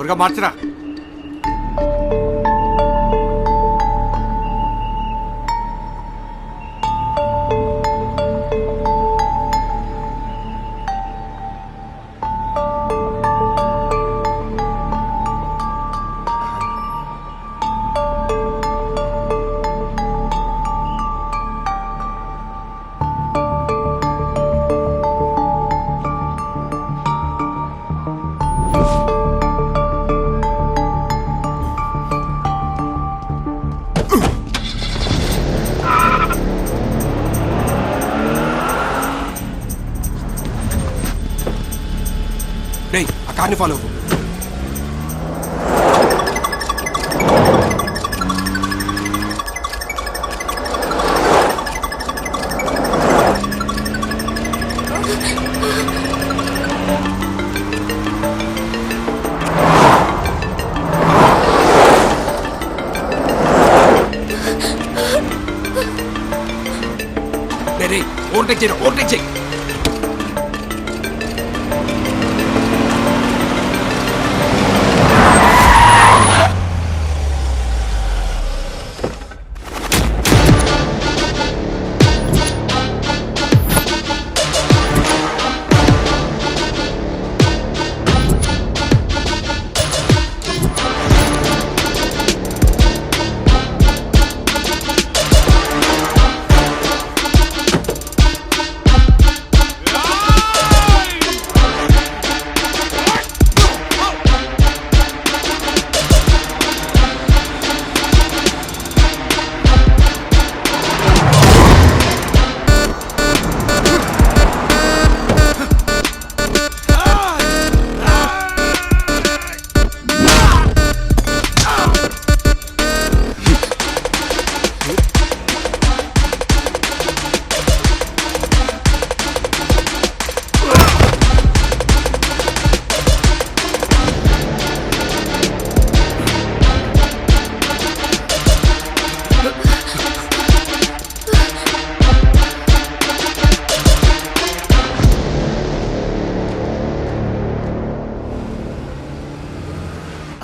త్వరగా మార్చరా. ఆ కార్ని ఫాలో అవ్వు. ఓవర్టేక్ చేయరా, ఓవర్టేక్ చేయి.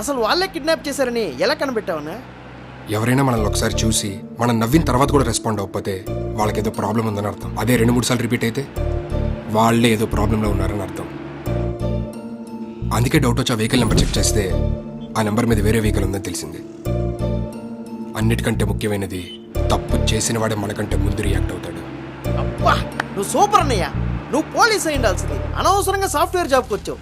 అసలు వాళ్ళే కిడ్నాప్ చేశారని ఎలా కనిపెట్టావన్నా? ఎవరైనా మనల్ని ఒకసారి చూసి మనం నవ్విన తర్వాత కూడా రెస్పాండ్ అవ్వకపోతే వాళ్ళకి ఏదో ప్రాబ్లం ఉందని అర్థం. అదే 2-3 సార్లు రిపీట్ అయితే వాళ్ళే ఏదో ప్రాబ్లంలో ఉన్నారని అర్థం. అందుకే డౌట్ వచ్చి ఆ వెహికల్ నెంబర్ చెక్ చేస్తే ఆ నెంబర్ మీద వేరే వెహికల్ ఉందని తెలిసింది. అన్నిటికంటే ముఖ్యమైనది తప్పు చేసిన వాడే మనకంటే ముందు రియాక్ట్ అవుతాడు. అబ్బా, నువ్వు సూపర్ అన్నయ్య. నువ్వు పోలీస్ అయి ఉండాల్సింది, అనవసరంగా సాఫ్ట్వేర్ జాబ్కి వచ్చావు.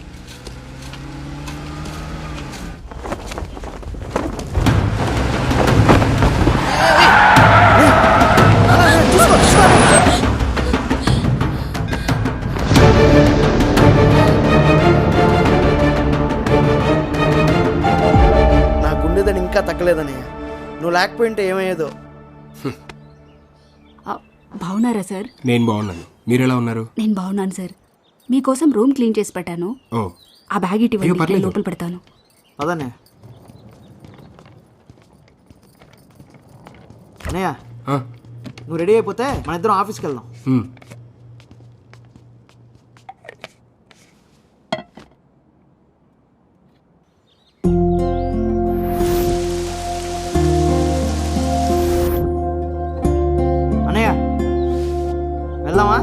నా గుండెదని ఇంకా తగ్గలేదన్నయ్య. నువ్వు లేకపోయింటే ఏమయ్యేదో. బాగున్నారా సార్? నేను బాగున్నాను, మీరు ఎలా ఉన్నారు? నేను బాగున్నాను సార్. మీకోసం రూమ్ క్లీన్ చేసి పెట్టాను. ఓ, ఆ బ్యాగ్ ఇటు అయ్యో, పర్లేదు. లోపల పెడతాను. అదన్నయ్య. అన్నయ్య, ఆ, నువ్వు రెడీ అయిపోతే మన ఇద్దరం ఆఫీస్కి వెళ్దాం. హ్మ్. అన్నయ్య, వెళ్దామా?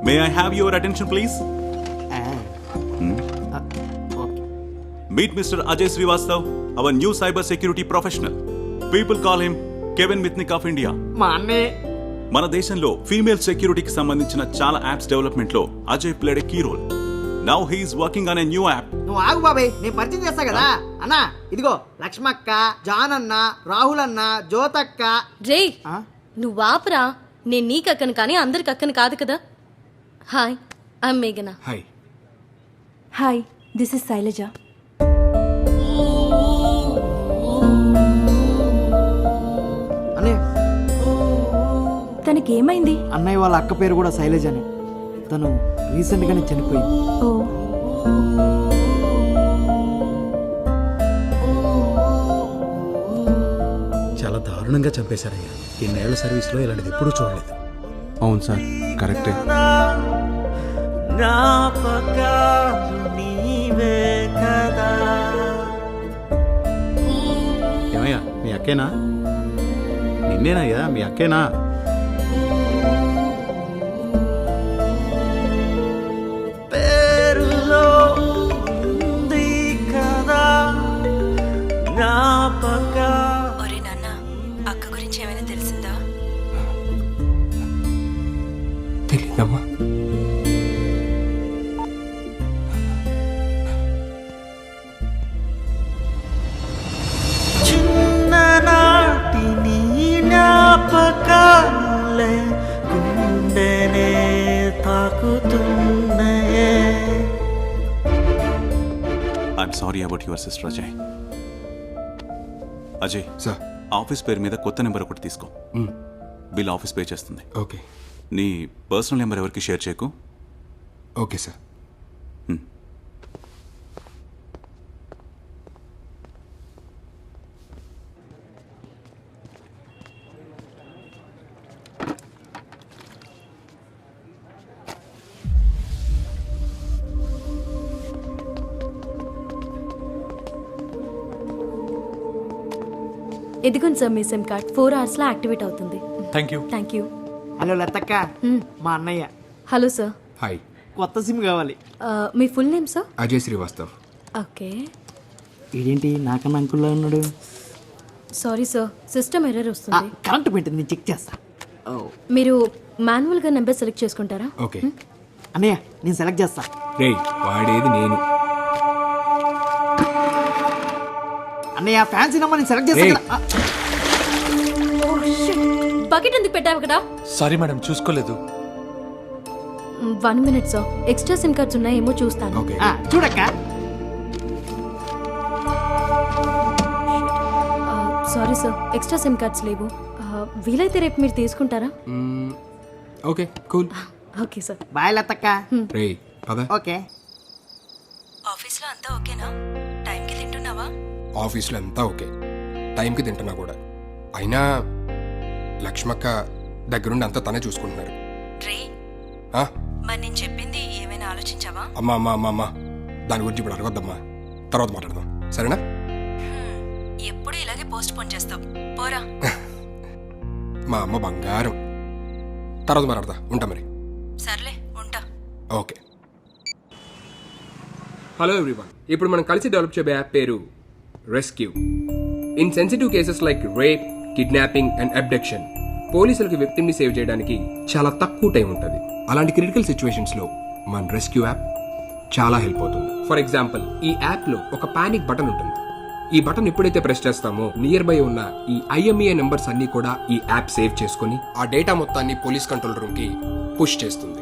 May I have your attention, please? Okay. Meet Mr. Ajay Srivastav, our new cyber security professional. People call him Kevin Mitnick of India. మా అన్నయ్య. మన దేశంలో ఫీమేల్ సెక్యూరిటీకి సంబంధించిన చాలా యాప్స్ డెవలప్మెంట్ లో Ajay played a key role. Now he is working on a new app. నువ్వు ఆగు బాబాయ్, నేను పరిచయం చేస్తా కదా. అన్నా, ఇదిగో లక్ష్మక్క, జాన్ అన్న, రాహుల్ అన్న, జ్యోతక్క. రే, ఆ? నువ్వు ఆపరా. నేను నీకు అక్కను కానీ అందరికి అక్కను కాదు కదా. హాయ్, ఐఎమ్ మేఘనా. Hi. Hi, this is Shailaja. అన్నయ్య, తనకేమైంది? అన్నయ్య వాళ్ళ అక్క పేరు కూడా శైలజ అని. తను రీసెంట్ గానే చనిపోయింది. ఓ, చాలా దారుణంగా చంపేశారయ్యా. ఇన్నేళ్ల సర్వీస్లో ఇలాంటిది ఎప్పుడూ చూడలేదు. అవును సార్, కరెక్టే. జ్ఞాపకాలు నీవే కదా. ఏమయ్యా మీ అక్కేనా? నిన్నేనయ్యా మీ అక్కేనా? పేరులో ఉంది కదా జ్ఞాపకా. ఒరే నాన్న, అక్క గురించి ఏమైనా తెలిసిందా? తెలియదమ్మా. చిన్ననాటి నీ జ్ఞాపకాలే గుండెనే తాకుతున్నాయే. I'm sorry about your sister Ajay. Ajay, sir. Office పేరు మీద కొత్త నెంబర్ ఒకటి తీసుకో. బిల్ ఆఫీస్ పే చేస్తుంది. ఓకే. నీ పర్సనల్ నెంబర్ ఎవరికి షేర్ చేయకు. Okay sir. ఇదిగోండి సార్ మీ సిమ్ కార్డ్ 4 అవర్స్లో యాక్టివేట్ అవుతుంది. Thank you. Thank you. Hello లతక్క, మా అన్నయ్య. Hello sir. హాయ్. కొత్త సిమ్ కావాలి. మీ full name sir? Ajay Srivastav. Okay. ఇదేంటి నాకన్నా అంకుల్లో ఉన్నాడు? సారీ సార్, సిస్టమ్ ఎర్రర్ వస్తుంది. కరెంట్ పెట్టింది, నేను చెక్ చేస్తా. మీరు మాన్యువల్గా నెంబర్ సెలెక్ట్ చేసుకుంటారా? ఓకే. అన్నయ్య నేను సెలెక్ట్ చేస్తా. రేయ్, వాడేది నేను. అన్నయ్య ఫ్యాన్సీ నెంబర్ నేను సెలెక్ట్ చేస్తా ఏయ్. కదా. బకెట్ ఎందుకు పెట్టావు కదా? సారీ మేడం, చూసుకోలేదు. 1 minute sir, extra sim cards ఉన్నాయేమో చూస్తాను. ఓకే. చూడక్క. Sorry sir, extra sim cards లేవు. వీలైతే రేపు మీరు తీసుకుంటారా? Okay, cool. Okay sir. Bye లతక్క. రేయ్, పద. ఓకే. ఆఫీస్లో అంతా ఓకేనా? టైంకి తింటున్నావా? ఆఫీస్లో అంతా ఓకే, టైంకి తింటున్నా కూడా. అయినా లక్ష్మక్క దగ్గరుండి అంతా తనే చూసుకుంటున్నారు. రే, ఆ? మరి నేను చెప్పింది ఏమైనా ఆలోచించావా? అమ్మా అమ్మా అమ్మా అమ్మా, దాని గురించి ఇప్పుడు అడగొద్దమ్మా, తర్వాత మాట్లాడదాం, సరేనా? ఎప్పుడు ఇలాగే పోస్ట్ పోన్ చేస్తావు, పోరా. మా అమ్మ బంగారం. తర్వాత మాట్లాడదా, ఉంటా మరి. సర్లే, ఉంటా. ఓకే. హలో ఎవ్రీవన్, ఇప్పుడు మనం కలిసి డెవలప్ చేయబోయే యాప్ పేరు rescue. In sensitive cases like rape, kidnapping and abduction, పోలీసులకి విక్టిమ్ ని సేవ్ చేయడానికి చాలా తక్కువ టైం ఉంటుంది. అలాంటి క్రిటికల్ సిచ్యువేషన్స్ లో మన రెస్క్యూ యాప్ చాలా హెల్ప్ అవుతుంది. ఫర్ ఎగ్జాంపుల్, ఈ యాప్ లో ఒక పానిక్ బటన్ ఉంటుంది. ఈ బటన్ ఎప్పుడైతే ప్రెస్ చేస్తామో నియర్ బై ఉన్న ఈ IMEI నెంబర్స్ అన్ని కూడా ఈ యాప్ సేవ్ చేసుకుని ఆ డేటా మొత్తాన్ని పోలీస్ కంట్రోల్ రూమ్ కి పుష్ చేస్తుంది.